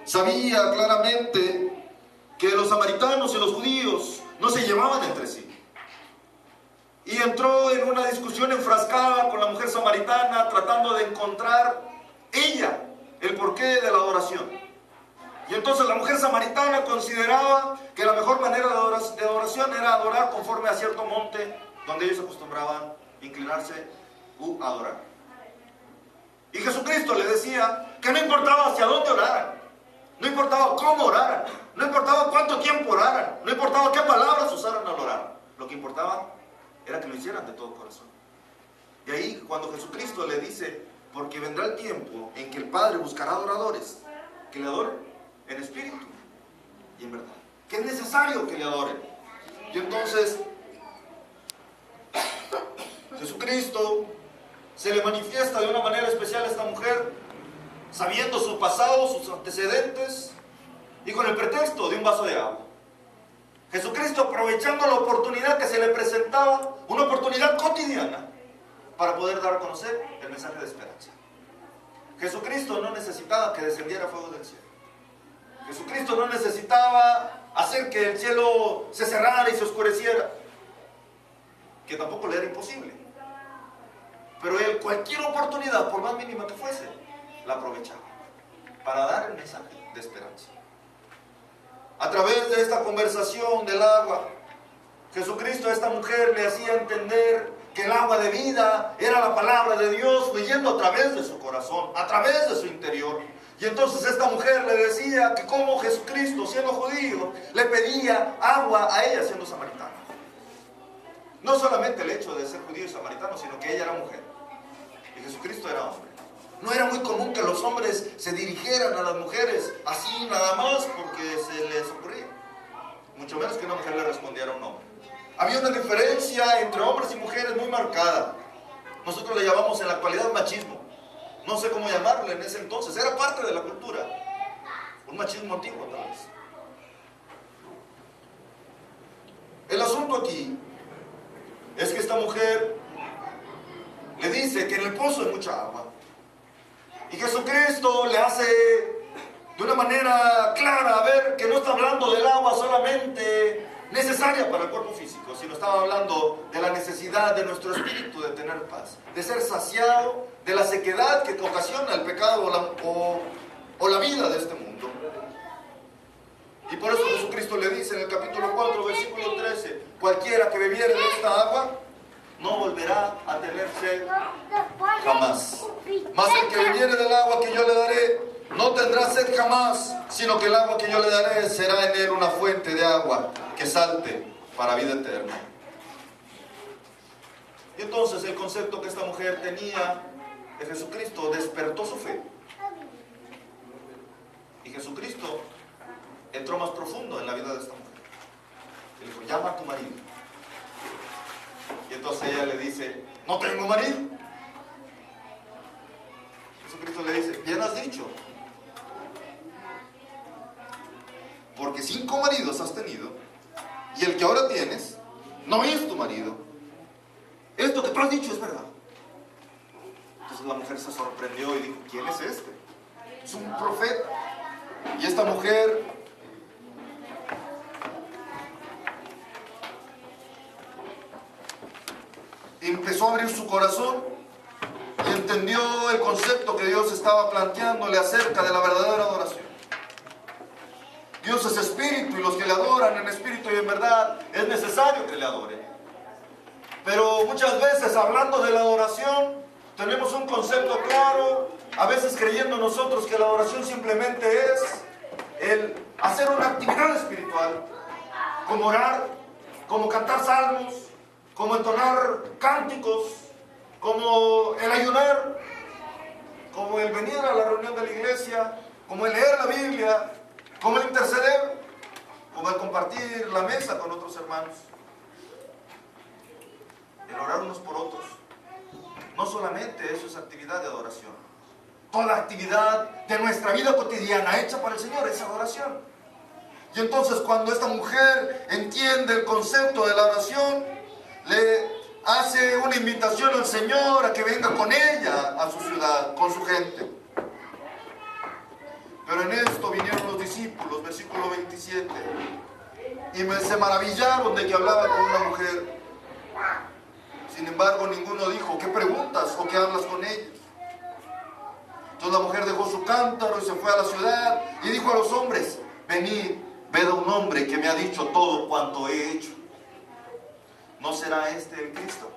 sabía claramente que los samaritanos y los judíos no se llevaban entre sí. Y entró en una discusión enfrascada con la mujer samaritana, tratando de encontrar ella el porqué de la adoración. Y entonces la mujer samaritana consideraba que la mejor manera de adoración era adorar conforme a cierto monte donde ellos acostumbraban inclinarse u adorar. Y Jesucristo le decía que no importaba hacia dónde oraran, no importaba cómo oraran, no importaba cuánto tiempo oraran, no importaba qué palabras usaran al orar. Lo que importaba era que lo hicieran de todo corazón. Y ahí cuando Jesucristo le dice, porque vendrá el tiempo en que el Padre buscará adoradores que le adoren en espíritu y en verdad, que es necesario que le adoren. Y entonces Jesucristo se le manifiesta de una manera especial a esta mujer, sabiendo su pasado, sus antecedentes, y con el pretexto de un vaso de agua. Jesucristo, aprovechando la oportunidad que se le presentaba, una oportunidad cotidiana, para poder dar a conocer el mensaje de esperanza. Jesucristo no necesitaba que descendiera fuego del cielo. Jesucristo no necesitaba hacer que el cielo se cerrara y se oscureciera, que tampoco le era imposible. Pero él, cualquier oportunidad, por más mínima que fuese, la aprovechaba para dar el mensaje de esperanza. A través de esta conversación del agua, Jesucristo a esta mujer le hacía entender que el agua de vida era la palabra de Dios fluyendo a través de su corazón, a través de su interior. Y entonces esta mujer le decía que como Jesucristo, siendo judío, le pedía agua a ella siendo samaritana. No solamente el hecho de ser judío y samaritano, sino que ella era mujer y Jesucristo era hombre. No era muy común que los hombres se dirigieran a las mujeres así nada más porque se les ocurría. Mucho menos que una mujer le respondiera a un hombre. Había una diferencia entre hombres y mujeres muy marcada. Nosotros le llamamos en la actualidad machismo. No sé cómo llamarlo en ese entonces. Era parte de la cultura. Un machismo antiguo tal vez. El asunto aquí es que esta mujer le dice que en el pozo hay mucha agua. Y Jesucristo le hace de una manera clara ver que no está hablando del agua solamente necesaria para el cuerpo físico, sino estaba hablando de la necesidad de nuestro espíritu de tener paz, de ser saciado de la sequedad que ocasiona el pecado o la vida de este mundo. Y por eso Jesucristo le dice en el capítulo 4, versículo 13, cualquiera que bebiere de esta agua no volverá a tener sed jamás. Mas el que bebiere del agua que yo le daré no tendrá sed jamás, sino que el agua que yo le daré será en él una fuente de agua que salte para vida eterna. Y entonces el concepto que esta mujer tenía de Jesucristo despertó su fe. Y Jesucristo entró más profundo en la vida de esta mujer. Le dijo, llama a tu marido. Y entonces ella le dice, no tengo marido. Jesucristo le dice, bien has dicho, porque 5 maridos has tenido y el que ahora tienes no es tu marido. Esto que tú has dicho es verdad. Entonces la mujer se sorprendió y dijo, ¿quién es este? Es un profeta. Y esta mujer empezó a abrir su corazón y entendió el concepto que Dios estaba planteándole acerca de la verdadera adoración. Dios es espíritu y los que le adoran en espíritu y en verdad es necesario que le adoren. Pero muchas veces hablando de la adoración tenemos un concepto claro, a veces creyendo nosotros que la adoración simplemente es el hacer una actividad espiritual, como orar, como cantar salmos, como entonar cánticos, como el ayunar, como el venir a la reunión de la iglesia, como el leer la Biblia, como el interceder, como el compartir la mesa con otros hermanos, el orar unos por otros. No solamente eso es actividad de adoración. Toda actividad de nuestra vida cotidiana hecha por el Señor es adoración. Y entonces cuando esta mujer entiende el concepto de la oración, le hace una invitación al Señor a que venga con ella a su ciudad, con su gente. Pero en esto vinieron los discípulos, versículo 27, y se maravillaron de que hablaba con una mujer. Sin embargo, ninguno dijo, ¿qué preguntas o qué hablas con ella? Entonces la mujer dejó su cántaro y se fue a la ciudad y dijo a los hombres, venid, ved a un hombre que me ha dicho todo cuanto he hecho. ¿No será este el Cristo?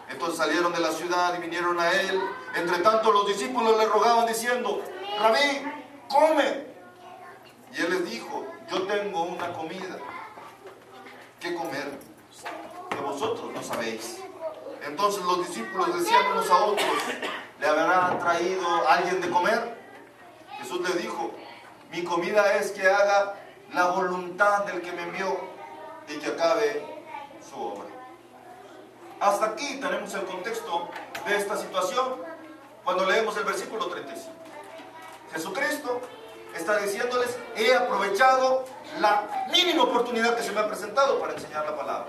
Entonces salieron de la ciudad y vinieron a él. Entre tanto los discípulos le rogaban diciendo, Rabí, come. Y él les dijo, yo tengo una comida que comer que vosotros no sabéis. Entonces los discípulos decían unos a otros, ¿le habrá traído alguien de comer? Jesús les dijo, mi comida es que haga la voluntad del que me envió y que acabe su obra. Hasta aquí tenemos el contexto de esta situación cuando leemos el versículo 35. Jesucristo está diciéndoles, he aprovechado la mínima oportunidad que se me ha presentado para enseñar la palabra.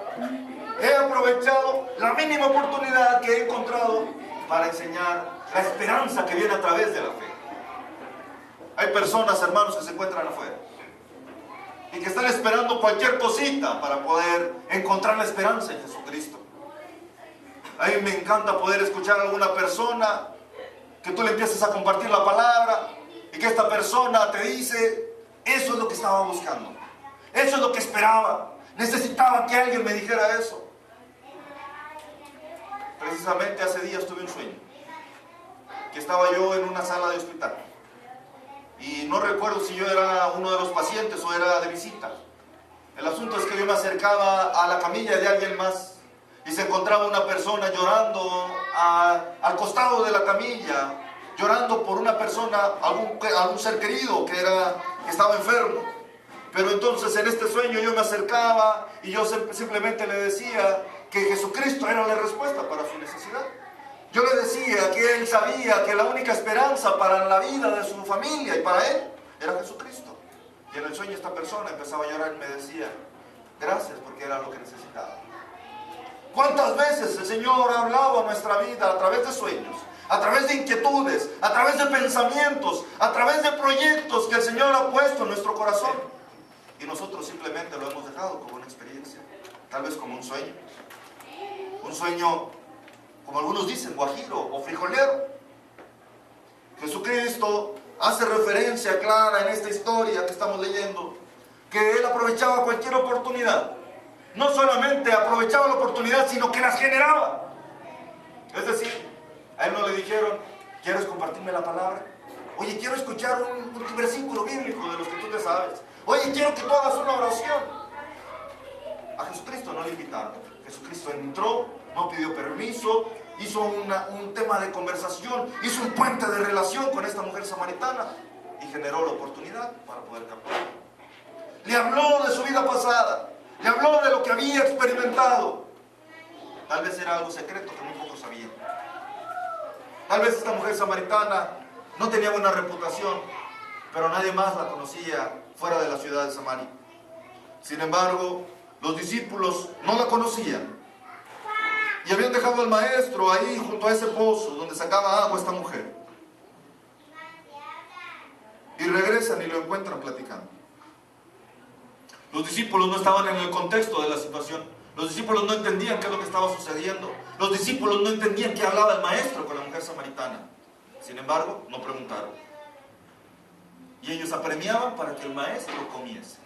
He aprovechado la mínima oportunidad que he encontrado para enseñar la esperanza que viene a través de la fe. Hay personas, hermanos, que se encuentran afuera y que están esperando cualquier cosita para poder encontrar la esperanza en Jesucristo. A mí me encanta poder escuchar a alguna persona que tú le empieces a compartir la palabra y que esta persona te dice, eso es lo que estaba buscando, eso es lo que esperaba, necesitaba que alguien me dijera eso. Precisamente hace días tuve un sueño, que estaba yo en una sala de hospital y no recuerdo si yo era uno de los pacientes o era de visita. El asunto es que yo me acercaba a la camilla de alguien más y se encontraba una persona llorando al costado de la camilla, llorando por una persona, algún ser querido que estaba enfermo. Pero entonces en este sueño yo me acercaba y yo simplemente le decía que Jesucristo era la respuesta para su necesidad. Yo le decía que él sabía que la única esperanza para la vida de su familia y para él era Jesucristo. Y en el sueño esta persona empezaba a llorar y me decía, gracias, porque era lo que necesitaba. ¿Cuántas veces el Señor ha hablado a nuestra vida a través de sueños, a través de inquietudes, a través de pensamientos, a través de proyectos que el Señor ha puesto en nuestro corazón? Y nosotros simplemente lo hemos dejado como una experiencia, tal vez como un sueño. Un sueño, como algunos dicen, guajiro o frijolero. Jesucristo hace referencia clara en esta historia que estamos leyendo, que Él aprovechaba cualquier oportunidad. No solamente aprovechaba la oportunidad, sino que las generaba. Es decir, a Él no le dijeron, ¿quieres compartirme la palabra? Oye, quiero escuchar un versículo bíblico de los que tú te sabes. Oye, quiero que tú hagas una oración. A Jesucristo no le invitaron. Jesucristo entró, no pidió permiso, hizo un tema de conversación, hizo un puente de relación con esta mujer samaritana y generó la oportunidad para poder captar. Le habló de su vida pasada, le habló de lo que había experimentado. Tal vez era algo secreto que muy pocos sabían. Tal vez esta mujer samaritana no tenía buena reputación, pero nadie más la conocía fuera de la ciudad de Samaria. Sin embargo, los discípulos no la conocían y habían dejado al maestro ahí junto a ese pozo donde sacaba agua esta mujer. Y regresan y lo encuentran platicando. Los discípulos no estaban en el contexto de la situación. Los discípulos no entendían qué es lo que estaba sucediendo. Los discípulos no entendían qué hablaba el maestro con la mujer samaritana. Sin embargo, no preguntaron. Y ellos apremiaban para que el maestro comiese.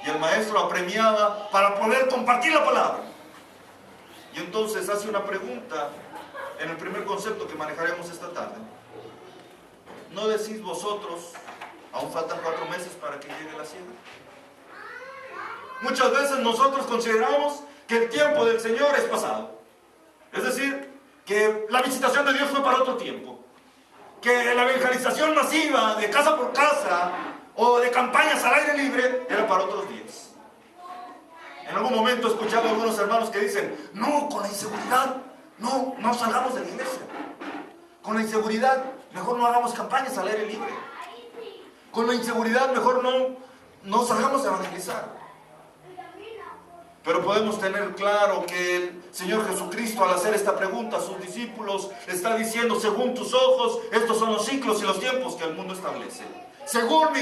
Y el maestro apremiaba para poder compartir la palabra. Y entonces hace una pregunta en el primer concepto que manejaremos esta tarde. ¿No decís vosotros, aún faltan 4 meses para que llegue la siega? Muchas veces nosotros consideramos que el tiempo del Señor es pasado. Es decir, que la visitación de Dios fue para otro tiempo. Que la evangelización masiva de casa por casa o de campañas al aire libre era para otros días. En algún momento he escuchado a algunos hermanos que dicen, no, con la inseguridad, no salgamos de la iglesia. Con la inseguridad, mejor no hagamos campañas al aire libre. Con la inseguridad, mejor no salgamos a evangelizar. Pero podemos tener claro que el Señor Jesucristo, al hacer esta pregunta a sus discípulos, le está diciendo: según tus ojos, estos son los ciclos y los tiempos que el mundo establece. Según mi